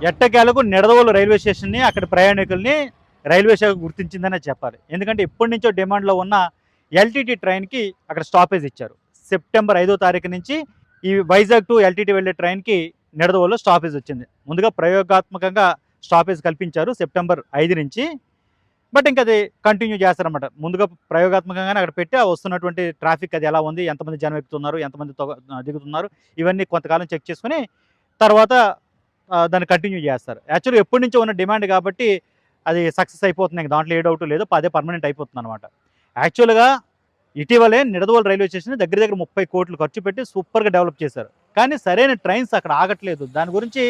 ఎట్టకేలకు నిడదవోలు రైల్వే స్టేషన్ని అక్కడ ప్రయాణికుల్ని రైల్వే శాఖ గుర్తించిందనే చెప్పాలి. ఎందుకంటే ఎప్పటి నుంచో డిమాండ్లో ఉన్న ఎల్టీటీ ట్రైన్కి అక్కడ స్టాపేజ్ ఇచ్చారు. సెప్టెంబర్ 5వ తారీఖు నుంచి ఈ వైజాగ్ టు ఎల్టీటీ వెళ్ళే ట్రైన్కి నిడదవోలులో స్టాపేజ్ వచ్చింది. ముందుగా ప్రయోగాత్మకంగా స్టాపేజ్ కల్పించారు సెప్టెంబర్ 5 నుంచి. బట్ ఇంకా అది కంటిన్యూ చేస్తారన్నమాట. ముందుగా ప్రయోగాత్మకంగానే అక్కడ పెట్టి వస్తున్నటువంటి ట్రాఫిక్ అది ఎలా ఉంది, ఎంతమంది జనం ఎక్కుతున్నారు, ఎంతమంది దిగుతున్నారు, ఇవన్నీ కొంతకాలం చెక్ చేసుకుని తర్వాత దాన్ని కంటిన్యూ చేస్తారు. యాక్చువల్గా ఎప్పటి నుంచో ఉన్న డిమాండ్ కాబట్టి అది సక్సెస్ అయిపోతుంది. దాంట్లో ఏ డౌట్ లేదు. అదే పర్మనెంట్ అయిపోతుంది అనమాట. యాక్చువల్గా ఇటీవలే నిడదవోలు రైల్వే స్టేషన్ దగ్గర 30 కోట్లు ఖర్చు పెట్టి సూపర్గా డెవలప్ చేశారు. కానీ సరైన ట్రైన్స్ అక్కడ ఆగట్లేదు. దాని గురించి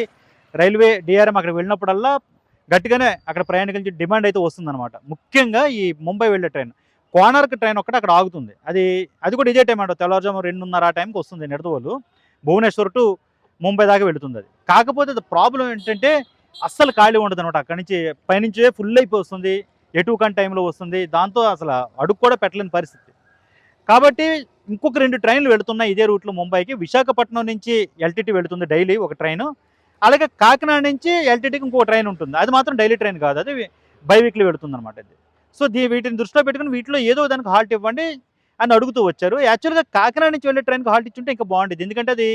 రైల్వే డిఆర్ఎం అక్కడ వెళ్ళినప్పుడల్లా గట్టిగానే అక్కడ ప్రయాణికుల నుంచి డిమాండ్ అయితే వస్తుందన్నమాట. ముఖ్యంగా ఈ ముంబై వెళ్ళే ట్రైన్, కోనార్క్ ట్రైన్ ఒక్కటి అక్కడ ఆగుతుంది. అది కూడా ఇదే టైం అంట, తెల్లవారుజాము 2:30 ఆ టైంకి వస్తుంది నిడదవోలు. భువనేశ్వర్ టు ముంబై దాకా వెళుతుంది అది. కాకపోతే ప్రాబ్లం ఏంటంటే అస్సలు ఖాళీ ఉండదు అనమాట. అక్కడి నుంచి పైనుంచే ఫుల్ అయిపోయి వస్తుంది, ఎటు కాని టైంలో వస్తుంది. దాంతో అసలు అడుగు కూడా పెట్టలేని పరిస్థితి. కాబట్టి ఇంకొక 2 ట్రైన్లు వెళుతున్నాయి ఇదే రూట్లో ముంబైకి. విశాఖపట్నం నుంచి ఎల్టీటీ వెళుతుంది డైలీ ఒక ట్రైను. అలాగే కాకినాడ నుంచి ఎల్టీటీకి ఇంకో ట్రైన్ ఉంటుంది. అది మాత్రం డైలీ ట్రైన్ కాదు, అది బైవీక్లీ వెళుతుంది అనమాట ఇది. సో వీటిని దృష్టిలో పెట్టుకుని వీటిలో ఏదో దానికి హాల్ట్ ఇవ్వండి అని అడుగుతూ వచ్చారు. యాక్చువల్గా కాకినాడ నుంచి వెళ్ళే ట్రైన్కి హాల్ట్ ఇచ్చుంటే ఇంకా బాగుండేది. ఎందుకంటే అది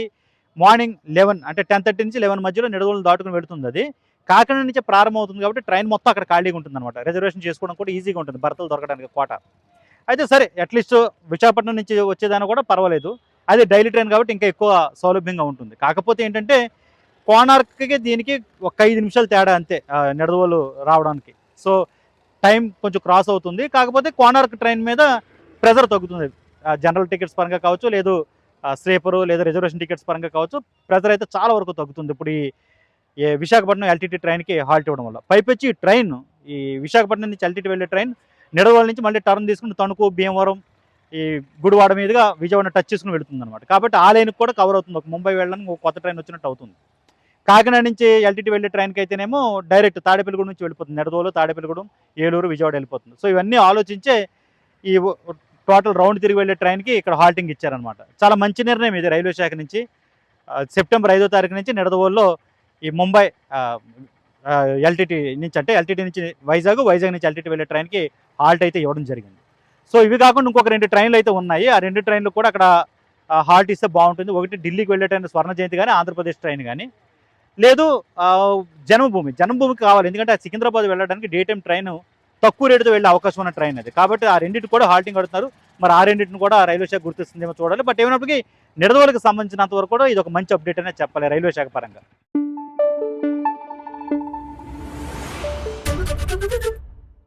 మార్నింగ్ 11 అంటే 10:30 నుంచి 11 మధ్యలో నిడదవోలు దాటుకుని వెళుతుంది. అది కాకినాడ నుంచే ప్రారంభం అవుతుంది కాబట్టి ట్రైన్ మొత్తం అక్కడ ఖాళీగా ఉంటుంది అనమాట. రిజర్వేషన్ చేసుకోవడం కూడా ఈజీగా ఉంటుంది, బర్తలు దొరకడానికి కోట. అయితే సరే, అట్లీస్ట్ విశాఖపట్నం నుంచి వచ్చేదాన్ని కూడా పర్వాలేదు. అది డైలీ ట్రైన్ కాబట్టి ఇంకా ఎక్కువ సౌలభ్యంగా ఉంటుంది. కాకపోతే ఏంటంటే కోనార్క్కి దీనికి ఒక 5 నిమిషాలు తేడా అంతే నిడదవోలు రావడానికి. సో టైం కొంచెం క్రాస్ అవుతుంది. కాకపోతే కోనార్క్ ట్రైన్ మీద ప్రెజర్ తగ్గుతుంది. జనరల్ టికెట్స్ పరంగా కావచ్చు, లేదు స్లీపరు లేదా రిజర్వేషన్ టికెట్స్ పరంగా కావచ్చు, ప్రెజర్ అయితే చాలా వరకు తగ్గుతుంది ఇప్పుడు ఈ విశాఖపట్నం ఎల్టీటీ ట్రైన్కి హాల్ట్ ఇవ్వడం వల్ల. పైపెచ్చి ఈ ట్రైన్, ఈ విశాఖపట్నం నుంచి ఎల్టీటీ వెళ్ళే ట్రైన్ నిడదవోలు నుంచి మళ్ళీ టర్న్ తీసుకుని తణుకు, భీమవరం, ఈ గుడివాడ మీదుగా విజయవాడ టచ్ చేసుకుని వెళుతుంది అనమాట. కాబట్టి ఆ లైన్కి కూడా కవర్ అవుతుంది. ఒక ముంబై వెళ్ళడానికి ఒక కొత్త ట్రైన్ వచ్చినట్టు అవుతుంది. కాకినాడ నుంచి ఎల్టీటీ వెళ్ళే ట్రైన్కి అయితేనేమో డైరెక్ట్ తాడేపల్లిగూడెం నుంచి వెళ్ళిపోతుంది. నిడదవోలు, తాడేపల్లిగూడెం, ఏలూరు, విజయవాడ వెళ్ళిపోతుంది. సో ఇవన్నీ ఆలోచించే ఈ టోటల్ రౌండ్ తిరిగి వెళ్ళే ట్రైన్కి ఇక్కడ హాల్టింగ్ ఇచ్చారనమాట. చాలా మంచి నిర్ణయం ఇది రైల్వే శాఖ నుంచి. సెప్టెంబర్ 5వ తారీఖు నుంచి నిడదవోలులో ఈ ముంబై ఎల్టీటీ నుంచి, అంటే ఎల్టీటీ నుంచి వైజాగ్ నుంచి ఎల్టీటీ వెళ్ళే ట్రైన్కి హాల్ట్ అయితే ఇవ్వడం జరిగింది. సో ఇవి కాకుండా ఇంకొక 2 ట్రైన్లు అయితే ఉన్నాయి. ఆ 2 ట్రైన్లు కూడా అక్కడ హాల్ట్ ఇస్తే బాగుంటుంది. ఒకటి ఢిల్లీకి వెళ్ళే ట్రైన్ స్వర్ణ జయంతి కానీ, ఆంధ్రప్రదేశ్ ట్రైన్ కానీ, లేదు జన్మభూమికి కావాలి. ఎందుకంటే సికింద్రాబాద్ వెళ్ళడానికి డే టైం ట్రైన్ తక్కువ రేటుతో వెళ్ళే అవకాశం ఉన్న ట్రైన్ అది. కాబట్టి ఆ రెండింటికి కూడా హాల్టింగ్ అడుగుతున్నారు. మరి ఆ రెండింటిని కూడా రైల్వే శాఖ గుర్తిస్తుందేమో చూడాలి. బట్ ఏమైనప్పటికీ నిడదవోలుకి సంబంధించినంత వరకు కూడా ఇది ఒక మంచి అప్డేట్ అనే చెప్పాలి రైల్వే శాఖ పరంగా.